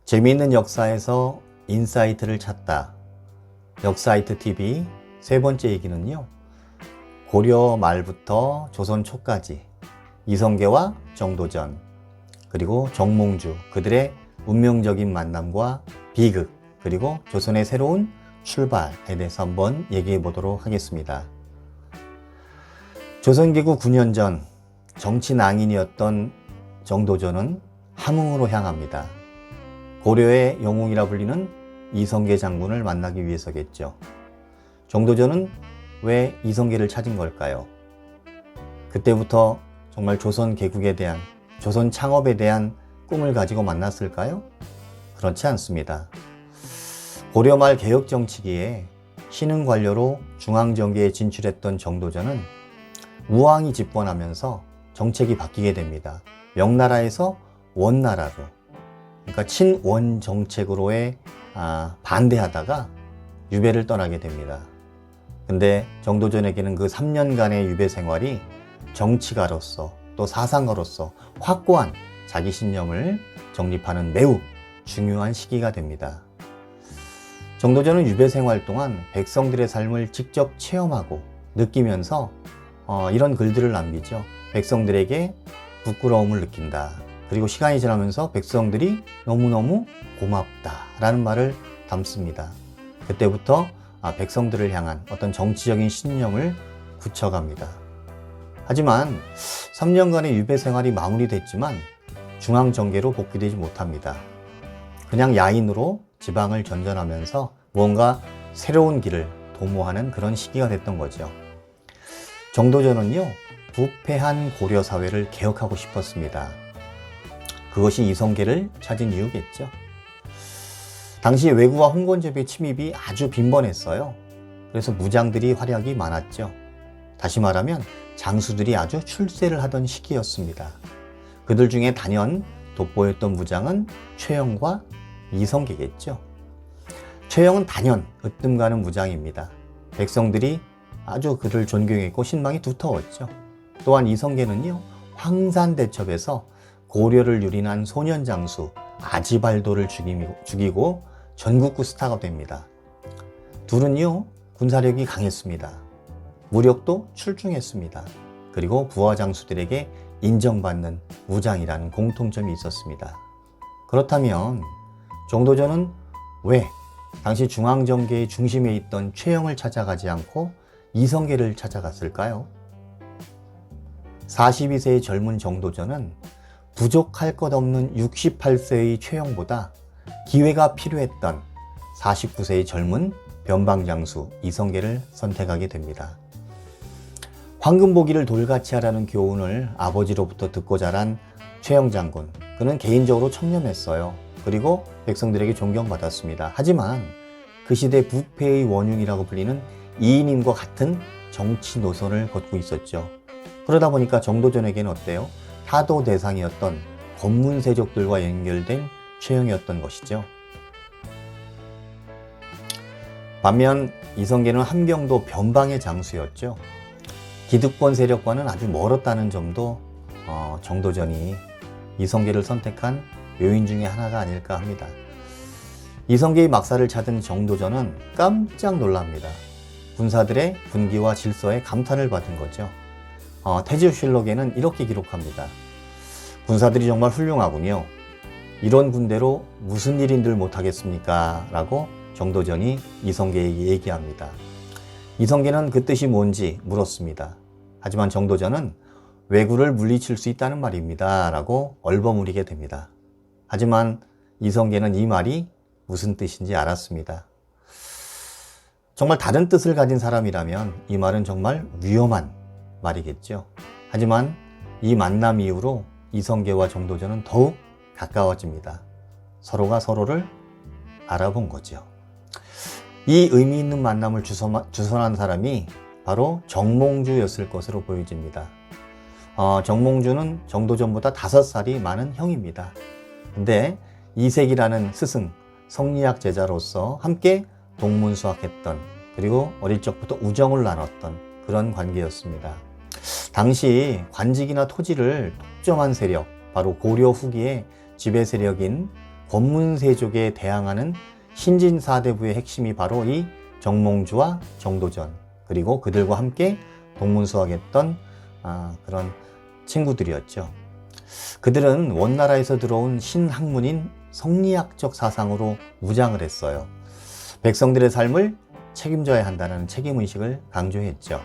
재미있는 역사에서 인사이트를 찾다. 역사이트 TV 세 번째 얘기는요. 고려 말부터 조선 초까지 이성계와 정도전, 그리고 정몽주, 그들의 운명적인 만남과 비극, 그리고 조선의 새로운 출발에 대해서 한번 얘기해 보도록 하겠습니다. 조선기구 9년 전 정치 낭인이었던 정도전은 함흥으로 향합니다. 고려의 영웅이라 불리는 이성계 장군을 만나기 위해서겠죠. 정도전은 왜 이성계를 찾은 걸까요? 그때부터 정말 조선 개국에 대한, 조선 창업에 대한 꿈을 가지고 만났을까요? 그렇지 않습니다. 고려 말 개혁 정치기에 신흥 관료로 중앙정계에 진출했던 정도전은 우왕이 집권하면서 정책이 바뀌게 됩니다. 명나라에서 원나라로, 그러니까 친원 정책으로의 반대하다가 유배를 떠나게 됩니다. 근데 정도전에게는 그 3년간의 유배 생활이 정치가로서 또 사상가로서 확고한 자기 신념을 정립하는 매우 중요한 시기가 됩니다. 정도전은 유배 생활 동안 백성들의 삶을 직접 체험하고 느끼면서 이런 글들을 남기죠. 백성들에게 부끄러움을 느낀다. 그리고 시간이 지나면서 백성들이 너무너무 고맙다라는 말을 담습니다. 그때부터 백성들을 향한 어떤 정치적인 신념을 굳혀갑니다. 하지만 3년간의 유배 생활이 마무리됐지만 중앙정계로 복귀되지 못합니다. 그냥 야인으로 지방을 전전하면서 무언가 새로운 길을 도모하는 그런 시기가 됐던 거죠. 정도전은요, 부패한 고려 사회를 개혁하고 싶었습니다. 그것이 이성계를 찾은 이유겠죠. 당시 왜구와 홍건접의 침입이 아주 빈번했어요. 그래서 무장들이 활약이 많았죠. 다시 말하면 장수들이 아주 출세를 하던 시기였습니다. 그들 중에 단연 돋보였던 무장은 최영과 이성계겠죠. 최영은 단연 으뜸 가는 무장입니다. 백성들이 아주 그를 존경했고 신망이 두터웠죠. 또한 이성계는요, 황산대첩에서 고려를 유린한 소년 장수 아지발도를 죽이고 전국구 스타가 됩니다. 둘은요, 군사력이 강했습니다. 무력도 출중했습니다. 그리고 부하 장수들에게 인정받는 무장이라는 공통점이 있었습니다. 그렇다면 정도전은 왜 당시 중앙정계의 중심에 있던 최영을 찾아가지 않고 이성계를 찾아갔을까요? 42세의 젊은 정도전은 부족할 것 없는 68세의 최영보다 기회가 필요했던 49세의 젊은 변방장수 이성계를 선택하게 됩니다. 황금보기를 돌같이 하라는 교훈을 아버지로부터 듣고 자란 최영 장군, 그는 개인적으로 청렴했어요. 그리고 백성들에게 존경받았습니다. 하지만 그 시대 부패의 원흉이라고 불리는 이인임과 같은 정치 노선을 걷고 있었죠. 그러다 보니까 정도전에게는 어때요? 타도 대상이었던 권문세족들과 연결된 최영이었던 것이죠. 반면 이성계는 함경도 변방의 장수였죠. 기득권 세력과는 아주 멀었다는 점도 정도전이 이성계를 선택한 요인 중에 하나가 아닐까 합니다. 이성계의 막사를 찾은 정도전은 깜짝 놀랍니다. 군사들의 분기와 질서에 감탄을 받은 거죠. 태조실록에는 이렇게 기록합니다. 군사들이 정말 훌륭하군요. 이런 군대로 무슨 일인들 못하겠습니까? 라고 정도전이 이성계에게 얘기합니다. 이성계는 그 뜻이 뭔지 물었습니다. 하지만 정도전은 왜구를 물리칠 수 있다는 말입니다. 라고 얼버무리게 됩니다. 하지만 이성계는 이 말이 무슨 뜻인지 알았습니다. 정말 다른 뜻을 가진 사람이라면 이 말은 정말 위험한 말이겠죠. 하지만 이 만남 이후로 이성계와 정도전은 더욱 가까워집니다. 서로가 서로를 알아본 거죠. 이 의미 있는 만남을 주선한 사람이 바로 정몽주였을 것으로 보여집니다. 정몽주는 정도전보다 5살이 많은 형입니다. 근데 이색이라는 스승, 성리학 제자로서 함께 동문수학했던, 그리고 어릴 적부터 우정을 나눴던 그런 관계였습니다. 당시 관직이나 토지를 독점한 세력, 바로 고려 후기의 지배 세력인 권문세족에 대항하는 신진사대부의 핵심이 바로 이 정몽주와 정도전, 그리고 그들과 함께 동문수학했던 그런 친구들이었죠. 그들은 원나라에서 들어온 신학문인 성리학적 사상으로 무장을 했어요. 백성들의 삶을 책임져야 한다는 책임의식을 강조했죠.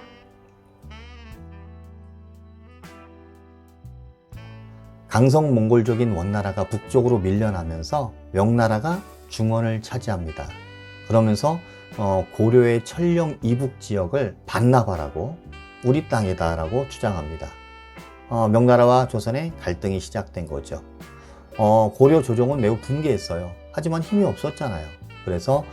강성 몽골족인 원나라가 북쪽으로 밀려나면서 명나라가 중원을 차지합니다. 그러면서 고려의 천령 이북 지역을 반납하라고, 우리 땅이다 라고 주장합니다. 명나라와 조선의 갈등이 시작된 거죠. 고려 조정은 매우 분개했어요. 하지만 힘이 없었잖아요. 그래서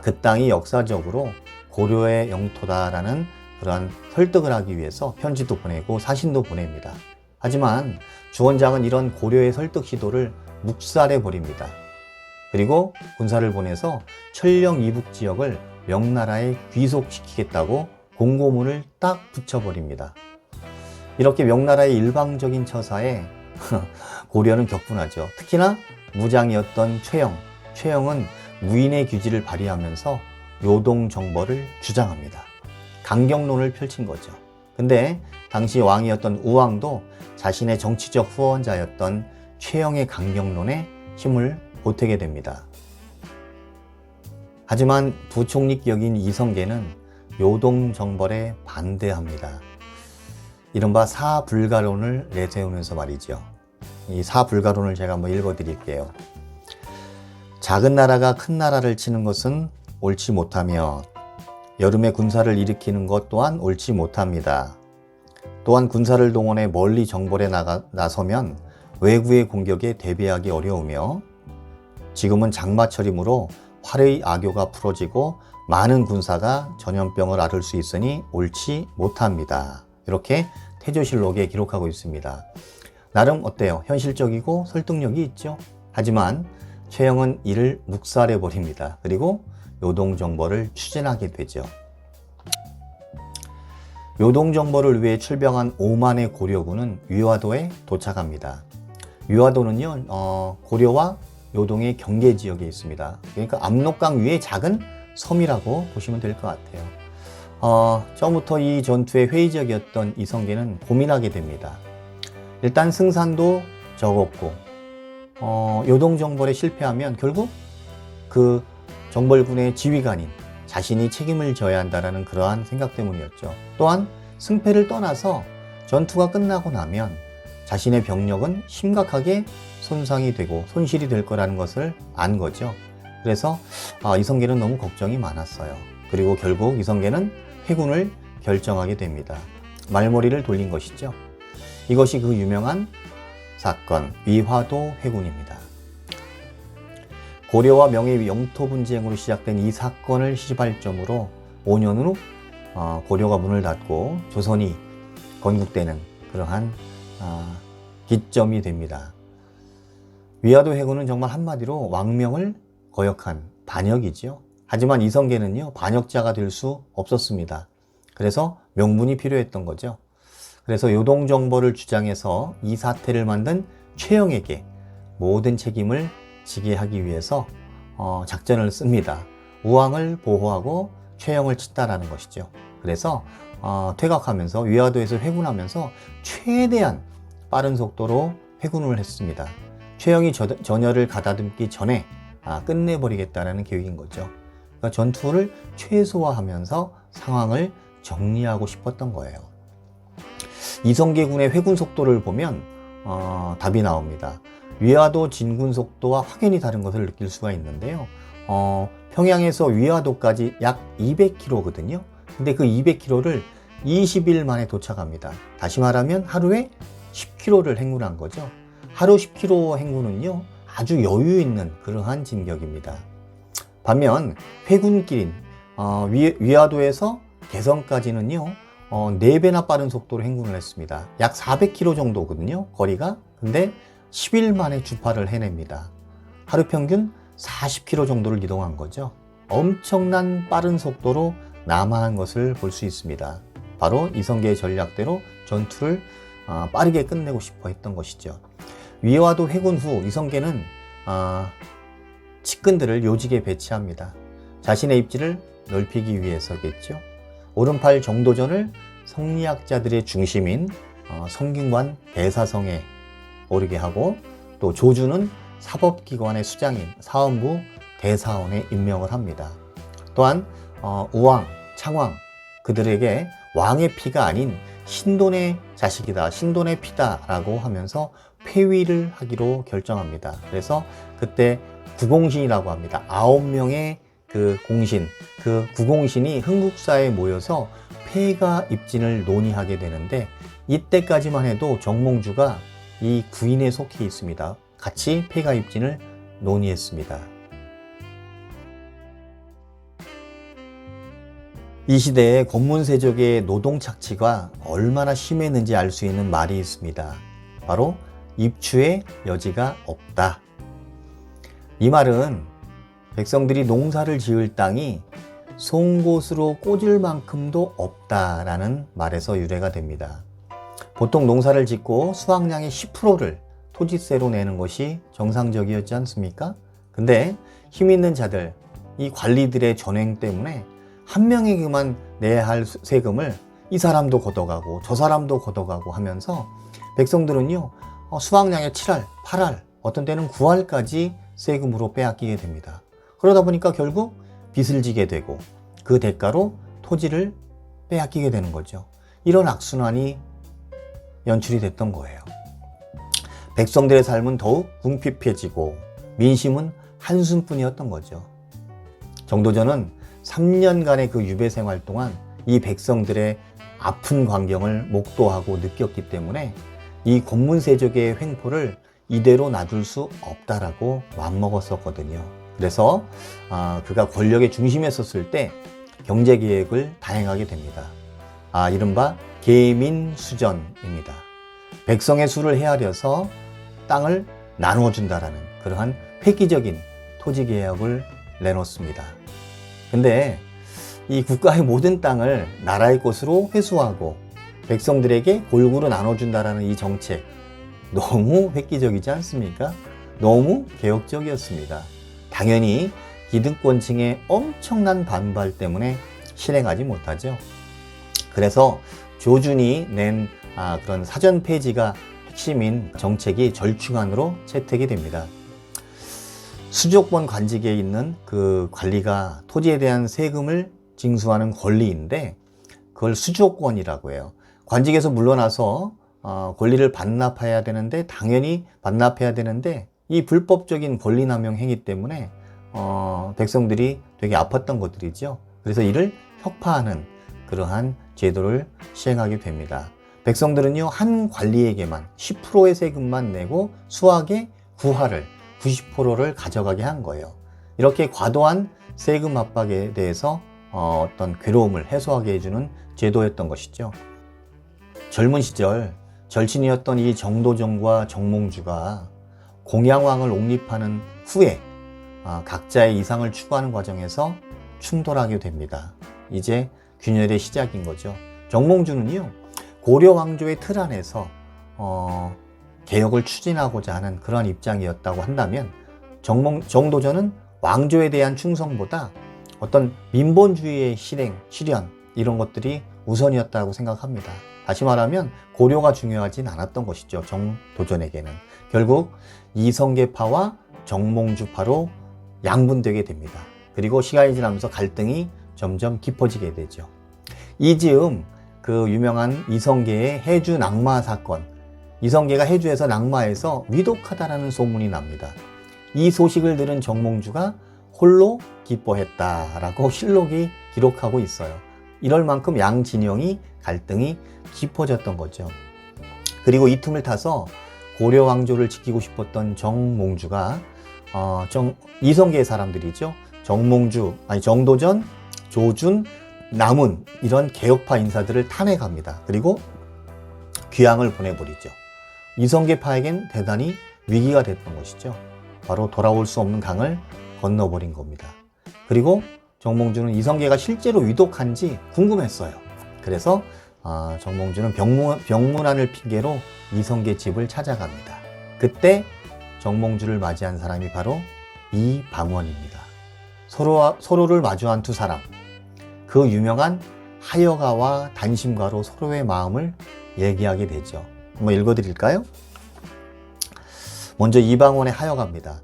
그 땅이 역사적으로 고려의 영토다라는 그러한 설득을 하기 위해서 편지도 보내고 사신도 보냅니다. 하지만 주원장은 이런 고려의 설득 시도를 묵살해 버립니다. 그리고 군사를 보내서 천령 이북 지역을 명나라에 귀속시키겠다고 공고문을 딱 붙여버립니다. 이렇게 명나라의 일방적인 처사에 고려는 격분하죠. 특히나 무장이었던 최영은 무인의 규지를 발휘하면서 요동정벌을 주장합니다. 강경론을 펼친 거죠. 근데 당시 왕이었던 우왕도 자신의 정치적 후원자였던 최영의 강경론에 힘을 보태게 됩니다. 하지만 부총리격인 이성계는 요동정벌에 반대합니다. 이른바 사불가론을 내세우면서 말이죠. 이 사불가론을 제가 한번 읽어드릴게요. 작은 나라가 큰 나라를 치는 것은 옳지 못하며 여름에 군사를 일으키는 것 또한 옳지 못합니다. 또한 군사를 동원해 멀리 정벌에 나서면 외구의 공격에 대비하기 어려우며 지금은 장마철이므로 활의 악교가 풀어지고 많은 군사가 전염병을 앓을 수 있으니 옳지 못합니다. 이렇게 태조실록에 기록하고 있습니다. 나름 어때요? 현실적이고 설득력이 있죠. 하지만 최영은 이를 묵살해 버립니다. 그리고 요동정벌을 추진하게 되죠. 요동정벌을 위해 출병한 5만의 고려군은 위화도에 도착합니다. 위화도는요, 고려와 요동의 경계 지역에 있습니다. 그러니까 압록강 위의 작은 섬이라고 보시면 될 것 같아요. 처음부터 이 전투에 회의적이었던 이성계는 고민하게 됩니다. 일단 승산도 적었고, 요동정벌에 실패하면 결국 그 정벌군의 지휘관인 자신이 책임을 져야 한다는 그러한 생각 때문이었죠. 또한 승패를 떠나서 전투가 끝나고 나면 자신의 병력은 심각하게 손상이 되고 손실이 될 거라는 것을 안 거죠. 그래서 이성계는 너무 걱정이 많았어요. 그리고 결국 이성계는 회군을 결정하게 됩니다. 말머리를 돌린 것이죠. 이것이 그 유명한 사건 위화도 회군입니다. 고려와 명의 영토 분쟁으로 시작된 이 사건을 시발점으로 5년 후 고려가 문을 닫고 조선이 건국되는 그러한 기점이 됩니다. 위화도 회군은 정말 한마디로 왕명을 거역한 반역이죠. 하지만 이성계는요, 반역자가 될 수 없었습니다. 그래서 명분이 필요했던 거죠. 그래서 요동정벌을 주장해서 이 사태를 만든 최영에게 모든 책임을 지게 하기 위해서 작전을 씁니다. 우왕을 보호하고 최영을 친다라는 것이죠. 그래서 퇴각하면서 위화도에서 회군하면서 최대한 빠른 속도로 회군을 했습니다. 최영이 전열을 가다듬기 전에 끝내버리겠다는 계획인 거죠. 그러니까 전투를 최소화하면서 상황을 정리하고 싶었던 거예요. 이성계군의 회군 속도를 보면 답이 나옵니다. 위화도 진군 속도와 확연히 다른 것을 느낄 수가 있는데요. 평양에서 위화도까지 약 200km거든요. 근데 그 200km를 20일 만에 도착합니다. 다시 말하면 하루에 10km를 행군한 거죠. 하루 10km 행군은요, 아주 여유 있는 그러한 진격입니다. 반면 회군길인 위화도에서 개성까지는요, 4배나 빠른 속도로 행군을 했습니다. 약 400km 정도거든요, 거리가. 근데 10일 만에 주파를 해냅니다. 하루 평균 40km 정도를 이동한 거죠. 엄청난 빠른 속도로 남하한 것을 볼 수 있습니다. 바로 이성계의 전략대로 전투를 빠르게 끝내고 싶어 했던 것이죠. 위화도 회군 후 이성계는 측근들을 요직에 배치합니다. 자신의 입지를 넓히기 위해서겠죠. 오른팔 정도전을 성리학자들의 중심인 성균관 대사성에 오르게 하고, 또 조주는 사법기관의 수장인 사헌부 대사원에 임명을 합니다. 또한 우왕, 창왕, 그들에게 왕의 피가 아닌 신돈의 자식이다, 신돈의 피다라고 하면서 폐위를 하기로 결정합니다. 그래서 그때 구공신이라고 합니다. 9명의 그 공신, 그 구공신이 흥국사에 모여서 폐가 입진을 논의하게 되는데, 이때까지만 해도 정몽주가 이 구인에 속해 있습니다. 같이 폐가 입진을 논의했습니다. 이 시대의 권문세족의 노동착취가 얼마나 심했는지 알 수 있는 말이 있습니다. 바로 입추의 여지가 없다. 이 말은 백성들이 농사를 지을 땅이 송곳으로 꽂을 만큼도 없다라는 말에서 유래가 됩니다. 보통 농사를 짓고 수확량의 10%를 토지세로 내는 것이 정상적이었지 않습니까? 근데 힘 있는 자들, 이 관리들의 전횡 때문에 한 명에게만 내야 할 세금을 이 사람도 걷어가고 저 사람도 걷어가고 하면서 백성들은요, 수확량의 7할, 8할, 어떤 때는 9할까지 세금으로 빼앗기게 됩니다. 그러다 보니까 결국 빚을 지게 되고 그 대가로 토지를 빼앗기게 되는 거죠. 이런 악순환이 연출이 됐던 거예요. 백성들의 삶은 더욱 궁핍해지고 민심은 한숨뿐이었던 거죠. 정도전은 3년간의 그 유배 생활 동안 이 백성들의 아픈 광경을 목도하고 느꼈기 때문에 이 권문세족의 횡포를 이대로 놔둘 수 없다라고 맘먹었었거든요. 그래서 그가 권력의 중심에 섰을 때 경제계획을 단행하게 됩니다. 이른바 계민수전입니다. 백성의 수를 헤아려서 땅을 나눠준다라는 그러한 획기적인 토지계약을 내놓습니다. 근데 이 국가의 모든 땅을 나라의 것으로 회수하고 백성들에게 골고루 나눠준다라는 이 정책, 너무 획기적이지 않습니까? 너무 개혁적이었습니다. 당연히 기득권층의 엄청난 반발 때문에 실행하지 못하죠. 그래서 조준이 낸 그런 사전 폐지가 핵심인 정책이 절충안으로 채택이 됩니다. 수족권 관직에 있는 그 관리가 토지에 대한 세금을 징수하는 권리인데 그걸 수족권이라고 해요. 관직에서 물러나서 권리를 반납해야 되는데, 당연히 반납해야 되는데 이 불법적인 권리남용 행위 때문에 백성들이 되게 아팠던 것들이죠. 그래서 이를 혁파하는 그러한 제도를 시행하게 됩니다. 백성들은요, 한 관리에게만 10%의 세금만 내고 수확의 9할을 90%를 가져가게 한 거예요. 이렇게 과도한 세금 압박에 대해서 어떤 괴로움을 해소하게 해주는 제도였던 것이죠. 젊은 시절 절친이었던 이 정도전과 정몽주가 공양왕을 옹립하는 후에 각자의 이상을 추구하는 과정에서 충돌하게 됩니다. 이제 균열의 시작인 거죠. 정몽주는요, 고려 왕조의 틀 안에서 개혁을 추진하고자 하는 그런 입장이었다고 한다면, 정도전은 왕조에 대한 충성보다 어떤 민본주의의 실현 이런 것들이 우선이었다고 생각합니다. 다시 말하면 고려가 중요하진 않았던 것이죠. 정도전에게는. 결국 이성계파와 정몽주파로 양분되게 됩니다. 그리고 시간이 지나면서 갈등이 점점 깊어지게 되죠. 이즈음 그 유명한 이성계의 해주 낙마 사건, 이성계가 해주에서 낙마해서 위독하다라는 소문이 납니다. 이 소식을 들은 정몽주가 홀로 기뻐했다라고 실록이 기록하고 있어요. 이럴 만큼 양 진영이 갈등이 깊어졌던 거죠. 그리고 이 틈을 타서 고려 왕조를 지키고 싶었던 정몽주가 이성계의 사람들이죠. 정도전, 조준, 남은 이런 개혁파 인사들을 탄핵합니다. 그리고 귀양을 보내버리죠. 이성계파에겐 대단히 위기가 됐던 것이죠. 바로 돌아올 수 없는 강을 건너버린 겁니다. 그리고 정몽주는 이성계가 실제로 위독한지 궁금했어요. 그래서 정몽주는 병문안을 핑계로 이성계 집을 찾아갑니다. 그때 정몽주를 맞이한 사람이 바로 이방원입니다. 서로를 마주한 두 사람, 그 유명한 하여가와 단심가로 서로의 마음을 얘기하게 되죠. 한번 읽어드릴까요? 먼저 이방원의 하여가입니다.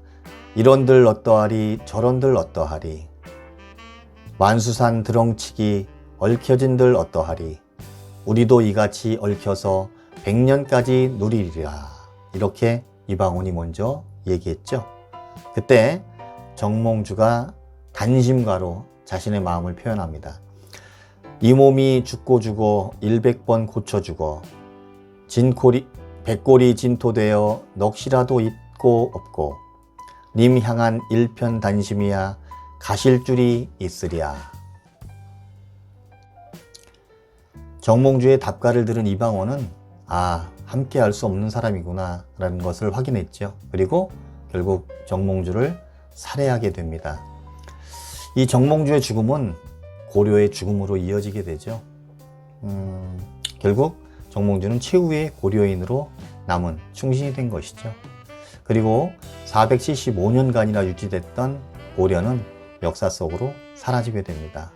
이런들 어떠하리 저런들 어떠하리 만수산 드렁치기 얽혀진들 어떠하리 우리도 이같이 얽혀서 100년까지 누리리라. 이렇게 이방원이 먼저 얘기했죠. 그때 정몽주가 단심가로 자신의 마음을 표현합니다. 이 몸이 죽고 죽어 100번 고쳐 죽어 백골이 진토되어 넋이라도 있고 없고 님 향한 일편단심이야 가실 줄이 있으랴. 정몽주의 답가를 들은 이방원은 함께 할 수 없는 사람이구나 라는 것을 확인했죠. 그리고 결국 정몽주를 살해하게 됩니다. 이 정몽주의 죽음은 고려의 죽음으로 이어지게 되죠. 결국 정몽주는 최후의 고려인으로 남은 충신이 된 것이죠. 그리고 475년간이나 유지됐던 고려는 역사 속으로 사라지게 됩니다.